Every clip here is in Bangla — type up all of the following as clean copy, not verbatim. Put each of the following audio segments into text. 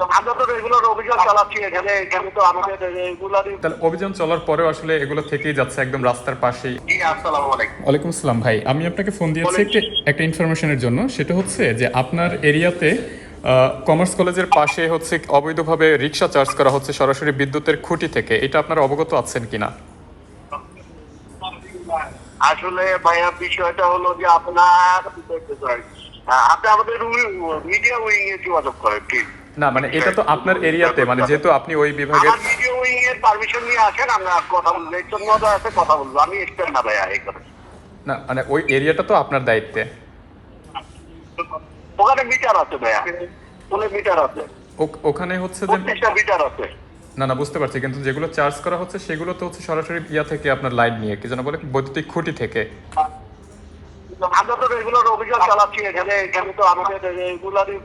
আমরা তো রেগুলার অভিযান চালাচ্ছি এখানে এখানে তো আমাদের রেগুলারই। তাহলে অভিযান চলার পরেও আসলে এগুলো থেকেই যাচ্ছে একদম রাস্তার পাশেই। জি, আসসালামু আলাইকুম। ওয়ালাইকুম আসসালাম ভাই, আমি আপনাকে ফোন দিয়েছি একটা ইনফরমেশনের জন্য। সেটা হচ্ছে যে আপনার এরিয়াতে কমার্স কলেজের পাশে হচ্ছে অবৈধভাবে রিক্সা চার্জ করা হচ্ছে সরাসরি বিদ্যুতের খুঁটি থেকে। এটা আপনারা অবগত আছেন কিনা? আসলে ভাইয়া বিষয়টা হলো যে আপনার আপনি আমাদের মিডিয়া উইং এ যোগাযোগ করেন প্লিজ। না মানে এটা তো আপনার এরিয়াতে, মানে যেহেতু আপনি ওই বিভাগের। আমার মিডিয়া উইং এর পারমিশন নিয়ে আসেন, আমরা কথা বলবো। একজন মহোদয় আছে, কথা বলবো। আমি এক্সপ্লেন না ভাইয়া এই কথা। না মানে ওই এরিয়াটা তো আপনার দায়িত্বে। ওখানে মিটার আছে ভাইয়া, ওখানে মিটার আছে, ওখানে হচ্ছে যে 25টা মিটার আছে। না না বুঝতে পারছি, কিন্তু যেগুলো চার্জ করা হচ্ছে সেগুলো তো হচ্ছে সরাসরি ইয়া থেকে আপনার লাইন নিয়ে, কি যেন বলে, বৈদ্যুতিক খুঁটি থেকে। আমরা তো রেগুলার অভিযান চালাচ্ছি এখানে এখানে তো আমাদের রেগুলারই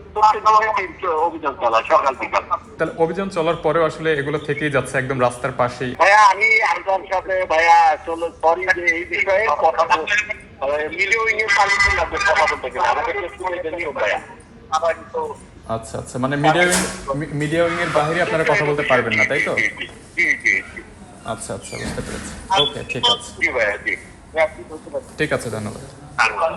অভিযান চালায় সকাল বিকাল। তাহলে অভিযান চলার পরেও আসলে এগুলো থেকেই যাচ্ছে একদম রাস্তার পাশেই। ভাইয়া আমি আপনার সাথে ভাইয়া চলো সরি যে এই বিষয়ে কথা মিডিয়া উইং এর পারমিশন লাগবে কথা বলতে গেলে আমাদের শুনে নিও ভাইয়া। আবার তো আচ্ছা আচ্ছা, মানে মিডিয়া উইং এর বাইরে আপনারা কথা বলতে পারবেন না, তাই তো? জি জি জি। আচ্ছা আচ্ছা, বুঝতে পেরেছি। ওকে, ঠিক আছে। জি ভাইয়া জি। ঠিক আছে, ধন্যবাদ। ধন্যবাদ।